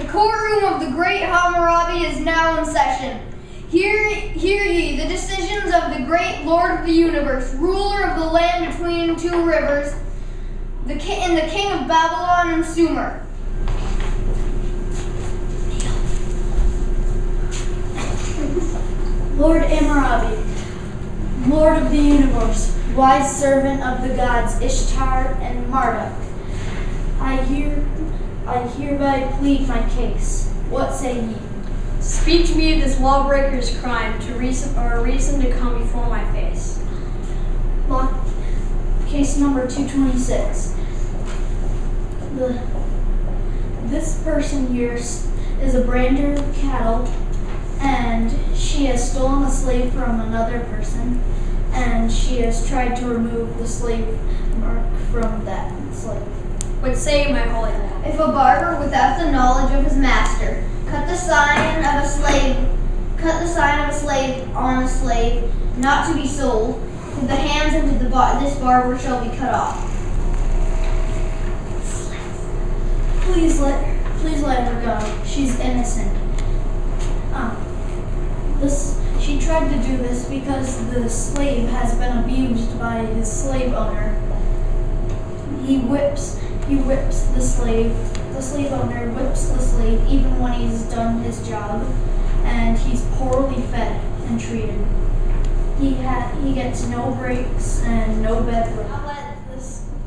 The courtroom of the great Hammurabi is now in session. Hear ye the decisions of the great Lord of the universe, ruler of the land between two rivers, the king of Babylon and Sumer. Lord Hammurabi, Lord of the universe, wise servant of the gods Ishtar and Marduk, I hereby plead my case. What say ye? Speak to me of this lawbreaker's crime a reason to come before my face. Case number 226. This person here is a brander of cattle, and she has stolen a slave from another person, and she has tried to remove the slave mark from that slave. What say my holy law? If a barber without the knowledge of his master cut the sign of a slave on a slave not to be sold, the hands of this barber shall be cut off. Please let her go. She's innocent. She tried to do this because the slave has been abused by his slave owner. He whips the slave. The slave owner whips the slave even when he's done his job, and he's poorly fed and treated. He gets no breaks and no bed rest. I'll let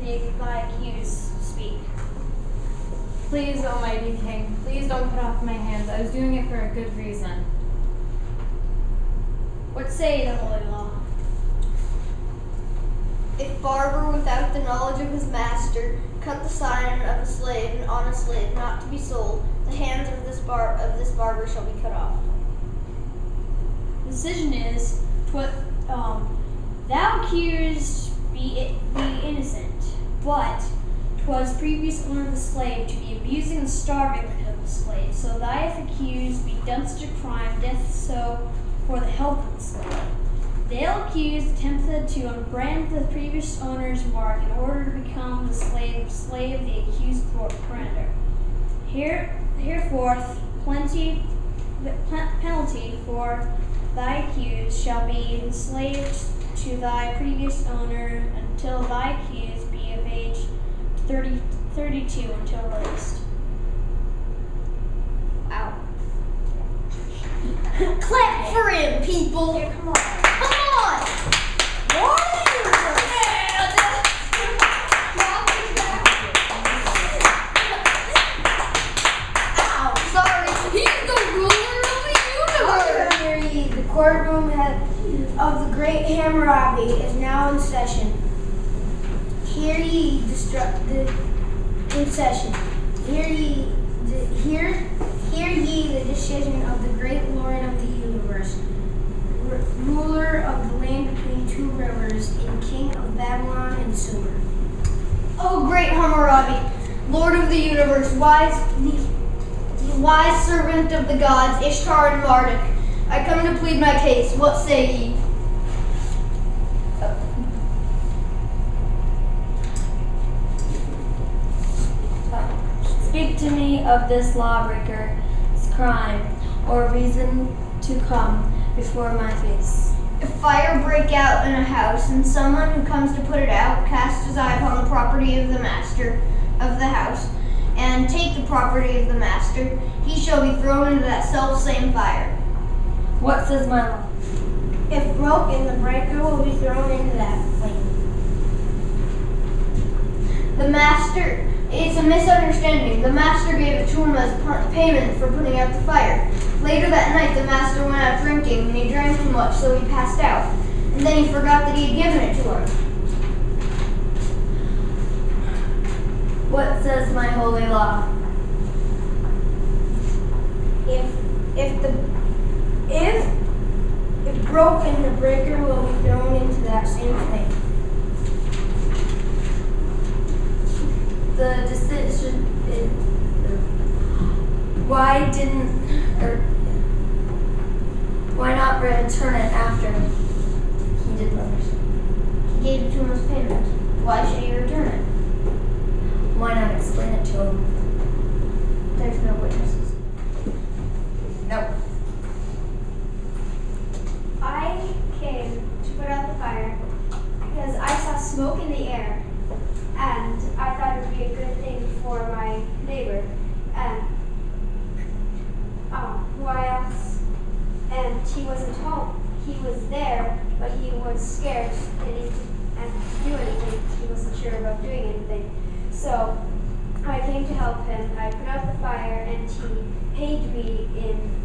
the accused speak. Please, Almighty King, please don't cut off my hands. I was doing it for a good reason. What say the holy law? If barber without the knowledge of his master cut the sign of a slave on a slave not to be sold, the hands of this barber shall be cut off. The decision is, thou accused be innocent, but 'twas previous owner of the slave to be abusing and starving of the slave. So thy accused be done such a crime, death so for the health of the slave. The accused attempted to unbrand the previous owner's mark in order to become the slave of the accused brander. Hereforth, penalty for thy accused shall be enslaved to thy previous owner until thy accused be of age 32 until released. Wow. Clap for him, people! Here, come on. Come on! Ow, sorry. He's the ruler of the universe! Hear ye, the courtroom of the great Hammurabi is now in session. Hear ye the decision of the great Lord of the universe, ruler of the land between two rivers, and king of Babylon and Sumer. Oh, great Hammurabi, Lord of the universe, wise servant of the gods, Ishtar and Marduk, I come to plead my case. What say ye? Speak to me of this lawbreaker's crime, or reason to come before my face. If fire break out in a house, and someone who comes to put it out casts his eye upon the property of the master of the house, and take the property of the master, he shall be thrown into that self-same fire. What says my law? If broken, the breaker will be thrown into that flame. The master, it's a misunderstanding. The master gave it to him as payment for putting out the fire. Later that night, the master went out drinking, and he drank too much, so he passed out. And then he forgot that he had given it to him. What says my holy law? If broken, the breaker will be thrown into that same flame. The decision is why not return it after he did others? He gave it to him as payment. Why should he return it? Why not explain it to him? There's no witnesses. was scared and he didn't do anything. He wasn't sure about doing anything. So I came to help him. I put out the fire and he paid me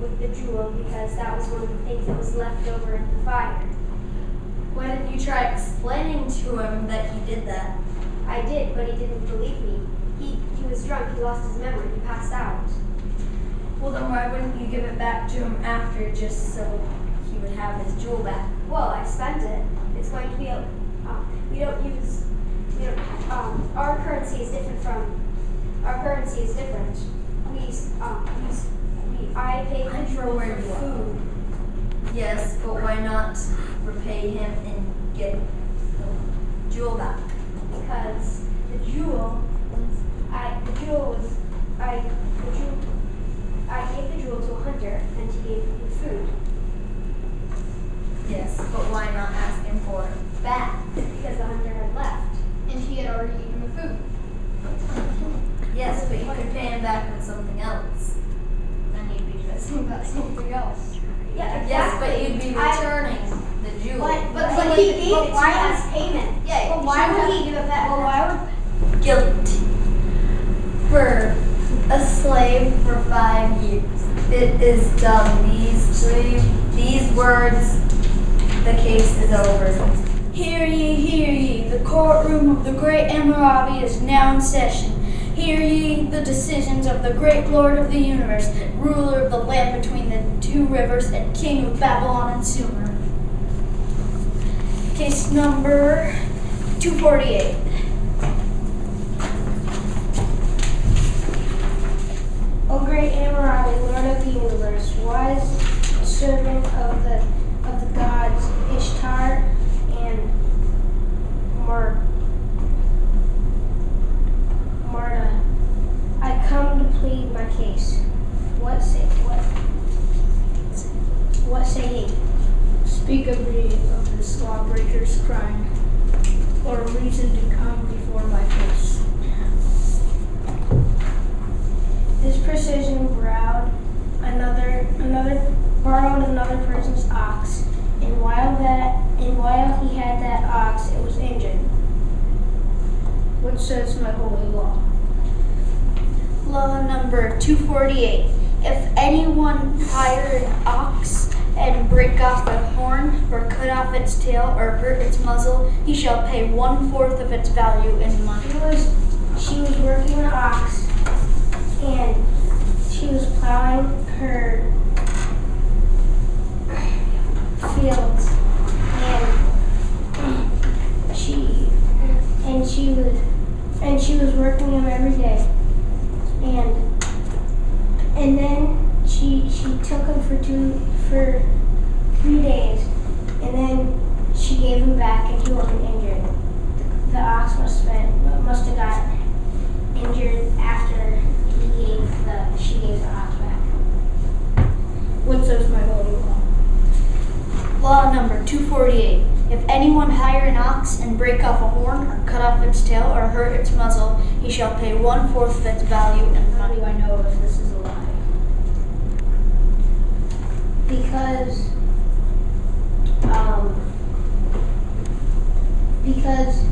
with the jewel because that was one of the things that was left over in the fire. Why didn't you try explaining to him that you did that? I did, but he didn't believe me. He was drunk. He lost his memory. He passed out. Well, then why wouldn't you give it back to him after just so he would have his jewel back? Well, I spent it. It's going to be our currency is different from. Our currency is different. I paid I'm the sure jewel where for you are. food. Yes, but why not repay him and get the jewel back? Because the jewel I gave the jewel to a hunter and he gave me food. Yes, but why not ask him for it back? Because the hunter had left. And he had already eaten the food. Yes, but you could pay him back with something else. Then you'd be missing about something else. Yeah, Yes, but you'd be returning the jewel. But he gave it to me as payment. Yeah, But why would he give it back? Well, why would Guilt for a slave for 5 years. It is done. These words, the case is over. Hear ye, the courtroom of the great Hammurabi is now in session. Hear ye the decisions of the great Lord of the universe, ruler of the land between the two rivers, and king of Babylon and Sumer. Case number 248. O great Hammurabi, Lord of the universe, wise servant of the gods Ishtar and Marta, I come to plead my case. What say ye? Speak of this lawbreaker's crime, or a reason to come before my face. This precision borrowed another person's ox, and while he had that ox, it was injured. What says my holy law? Law number 248. If anyone hire an ox and break off the horn, or cut off its tail, or hurt its muzzle, he shall pay 1/4 of its value in money. She was working an ox, and she was plowing her fields, and she was working him every day, and then she took him for 3 days, and then she gave him back, and he wasn't injured. The ox must have got injured after she gave the ox back. What says my holy law? Law number 248. If anyone hire an ox and break off a horn, or cut off its tail, or hurt its muzzle, he shall pay 1/4 of its value in How money. do I know if this is a lie? Because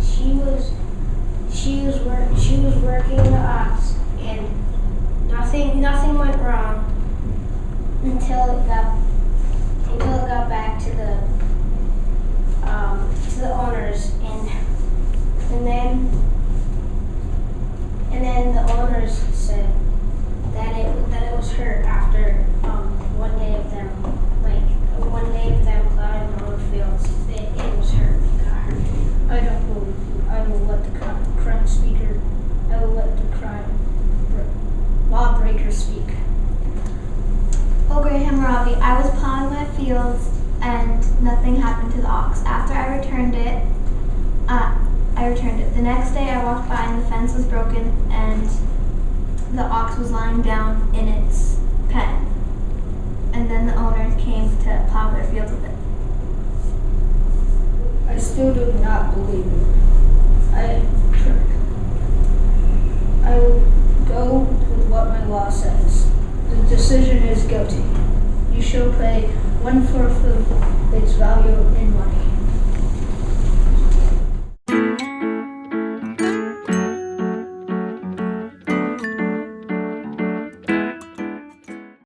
she was working the ox, and nothing went wrong until it got back to the owners, and then the owners said that it was hurt after one day of them plowing their own fields. It was hurt. It got hurt. I don't believe you. I will let the crime speaker, I will let the lawbreaker speak. O great Hammurabi, I was plowing my fields and nothing happened to the ox. After I returned it. The next day I walked by and the fence was broken and the ox was lying down in its pen. And then the owners came to plow their fields with it. I still do not believe you. I will go with what my law says. The decision is guilty. You shall pay 1/4 of its value in money.